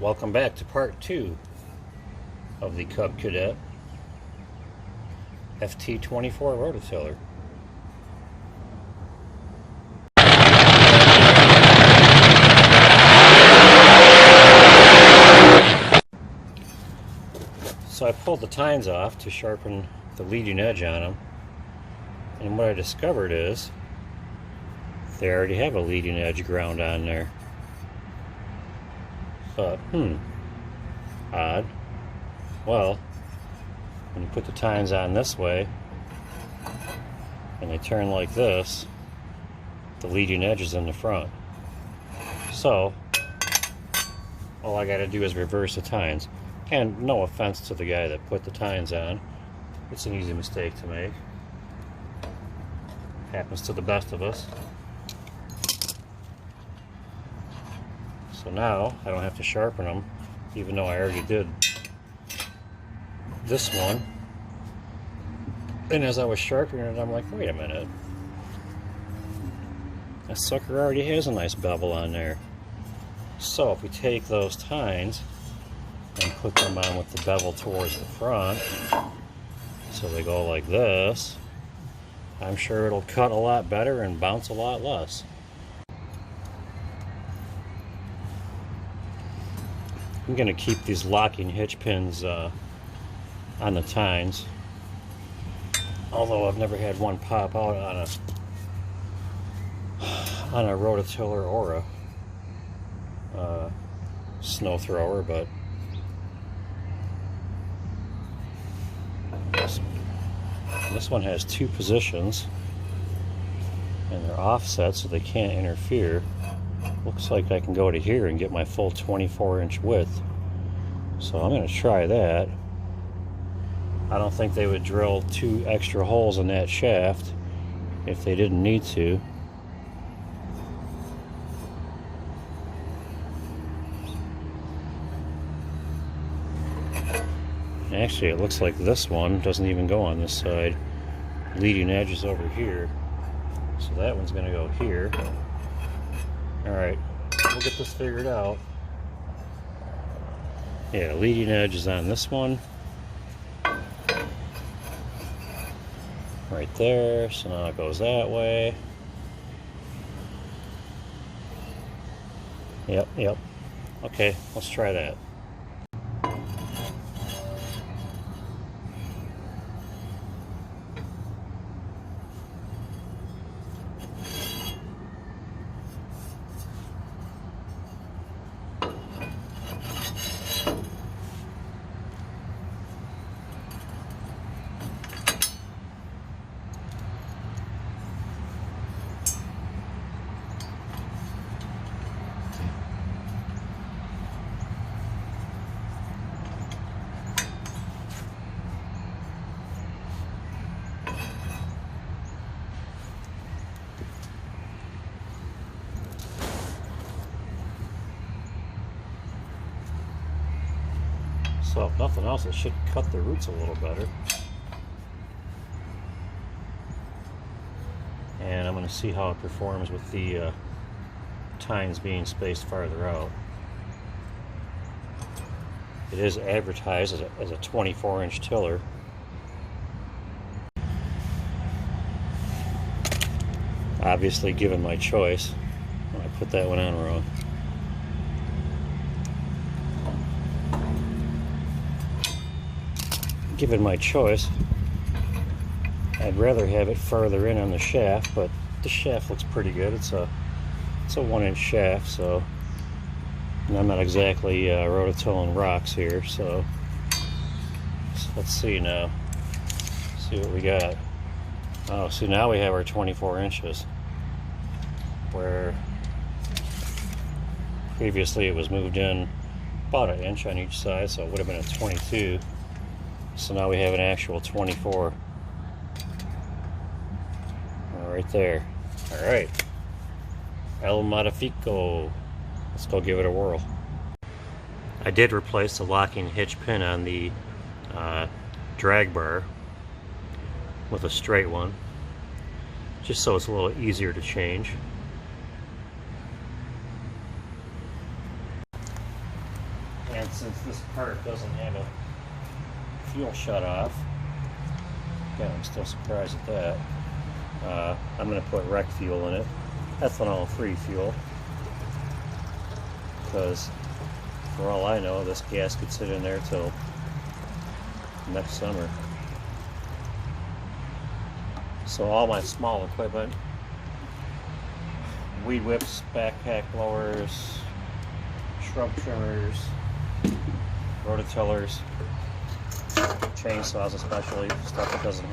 Welcome back to part 2 of the Cub Cadet FT-24 Rototiller. So I pulled the tines off to sharpen the leading edge on them, and what I discovered is they already have a leading edge ground on there. But, odd. Well, when you put the tines on this way and they turn like this, the leading edge is in the front. So all I gotta do is reverse the tines. And no offense to the guy that put the tines on, it's an easy mistake to make. Happens to the best of us. So now I don't have to sharpen them, even though I already did this one. And as I was sharpening it, I'm like, wait a minute, that sucker already has a nice bevel on there. So if we take those tines and put them on with the bevel towards the front, so they go like this, I'm sure it'll cut a lot better and bounce a lot less. I'm going to keep these locking hitch pins on the tines, although I've never had one pop out on a rototiller or a snow thrower, but this one has two positions and they're offset so they can't interfere. Looks like I can go to here and get my full 24-inch width. So I'm going to try that. I don't think they would drill 2 extra holes in that shaft if they didn't need to. Actually, it looks like this one doesn't even go on this side. Leading edge is over here. So that one's going to go here. Alright, we'll get this figured out. Yeah, leading edge is on this one. Right there, so now it goes that way. Yep. Okay, let's try that. So if nothing else, it should cut the roots a little better. And I'm going to see how it performs with the tines being spaced farther out. It is advertised as a 24-inch tiller. Obviously given my choice. I put that one on wrong. Given my choice, I'd rather have it farther in on the shaft, but the shaft looks pretty good. It's a 1-inch shaft, so and I'm not exactly rototilling rocks here, so let's see now. See what we got. Oh, so now we have our 24 inches, where previously it was moved in about 1 inch on each side, so it would have been a 22. So now we have an actual 24 right there. Alright, El Modifico. Let's go give it a whirl. I did replace the locking hitch pin on the drag bar with a straight one, just so it's a little easier to change. And since this part doesn't have a fuel shut off, again, I'm still surprised at that. I'm going to put rec fuel in it, ethanol-free fuel, because for all I know, this gas could sit in there till next summer. So all my small equipment, weed whips, backpack blowers, shrub trimmers, rototillers, chainsaws especially, stuff that doesn't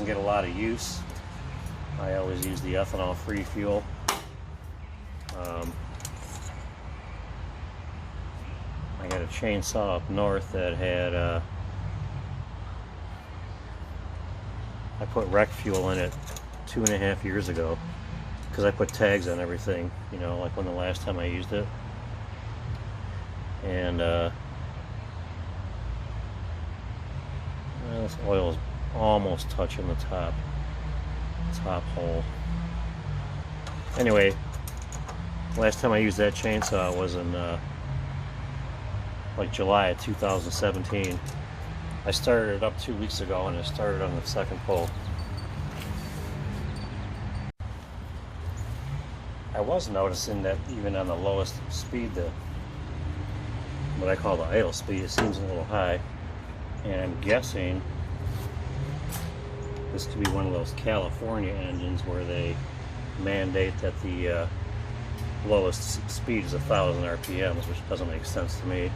get a lot of use, I always use the ethanol-free fuel. I got a chainsaw up north that had I put rec fuel in it 2.5 years ago because I put tags on everything, you know, like when the last time I used it. And this oil is almost touching the top hole. Anyway, last time I used that chainsaw was in like July of 2017. I started it up 2 weeks ago and it started on the second pull. I was noticing that even on the lowest speed, what I call the idle speed, it seems a little high. And I'm guessing this could be one of those California engines where they mandate that the lowest speed is 1,000 RPMs, which doesn't make sense to me.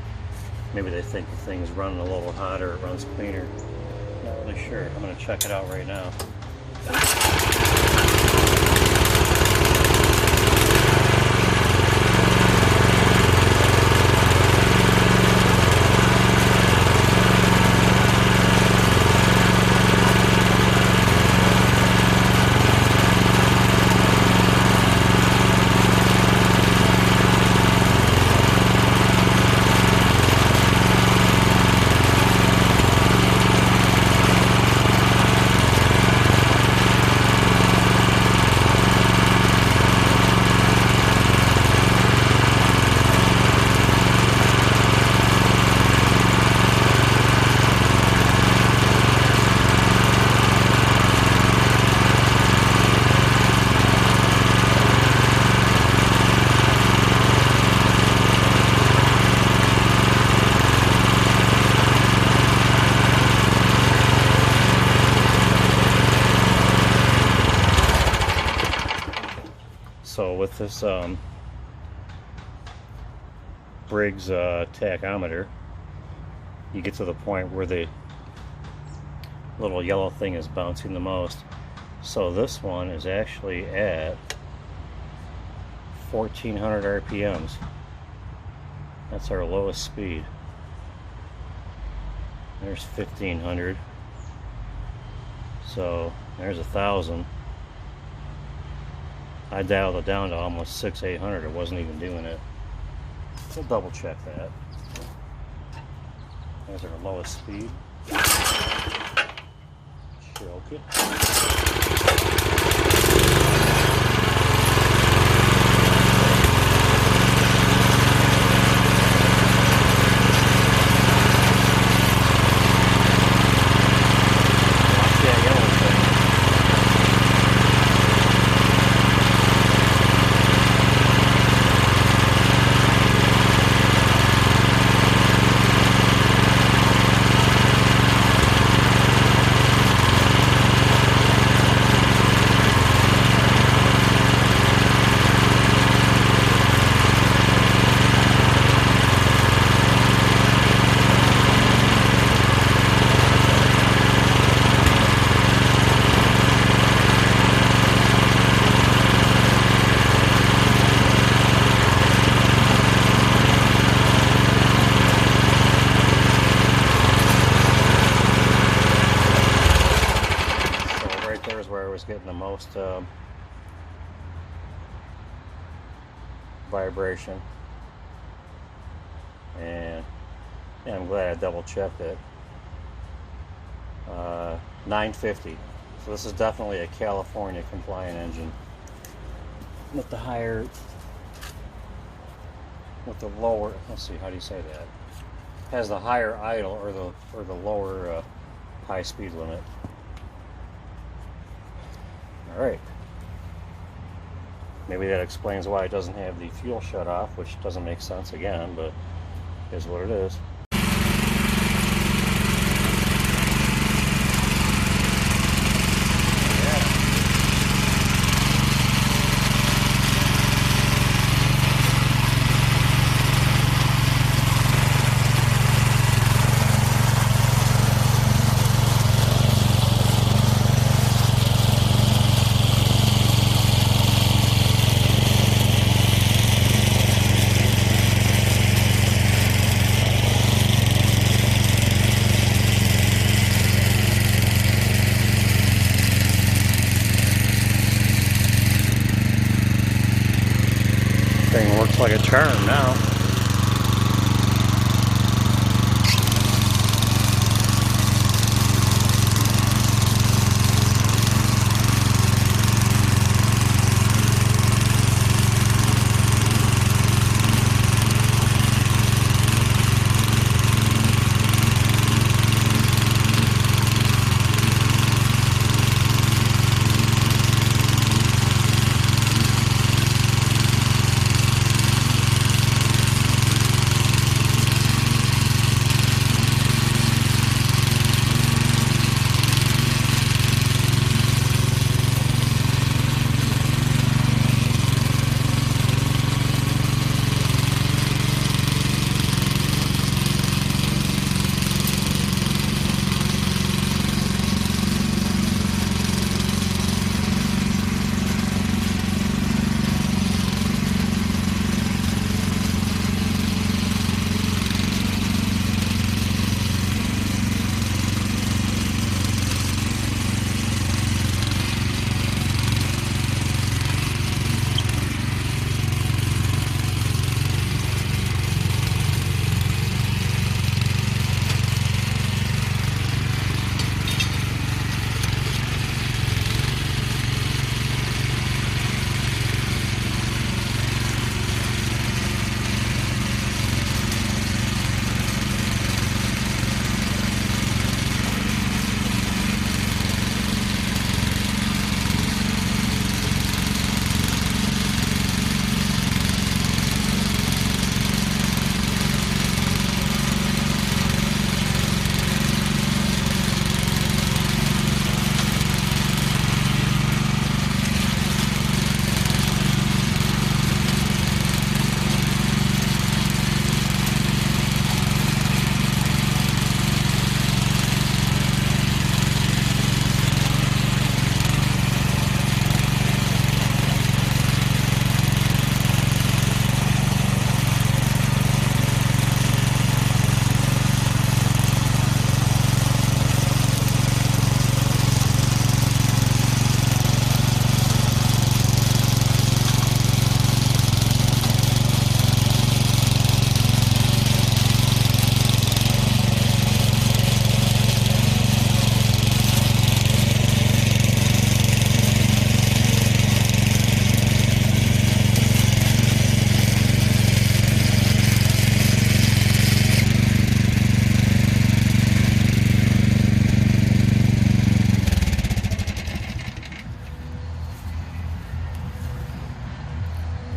Maybe they think the thing's running a little hotter, it runs cleaner. Not really sure. I'm going to check it out right now. So with this Briggs tachometer, you get to the point where the little yellow thing is bouncing the most. So this one is actually at 1,400 RPMs. That's our lowest speed. There's 1,500. So there's 1,000. I dialed it down to almost 600-800. It wasn't even doing it. We'll double check that. There's our lowest speed. Choke it. Where I was getting the most vibration, and yeah, I'm glad I double checked it. 950. So this is definitely a California compliant engine with the higher with the lower, let's see, how do you say that? Has the higher idle or the lower high speed limit. All right. Maybe that explains why it doesn't have the fuel shut off, which doesn't make sense again, but is what it is. Thing works like a charm now.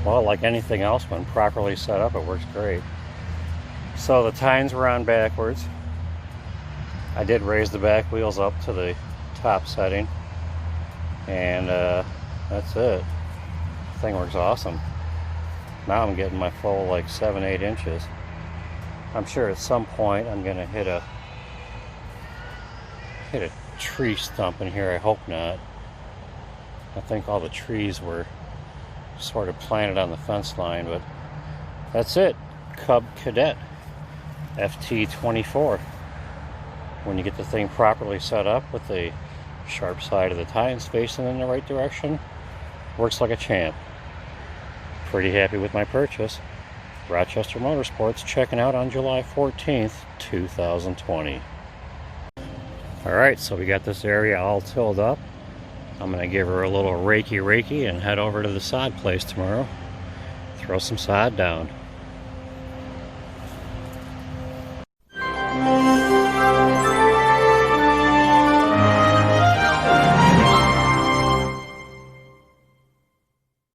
Well, like anything else, when properly set up, it works great. So the tines were on backwards. I did raise the back wheels up to the top setting, and that's it. The thing works awesome. Now I'm getting my full like 7-8 inches. I'm sure at some point I'm gonna hit a tree stump in here. I hope not. I think all the trees were sort of planted on the fence line, but that's it. Cub Cadet FT-24. When you get the thing properly set up with the sharp side of the tines facing in the right direction, works like a champ. Pretty happy with my purchase. Rochester Motorsports checking out on July 14th, 2020. Alright, so we got this area all tilled up. I'm going to give her a little rakey and head over to the sod place tomorrow. Throw some sod down.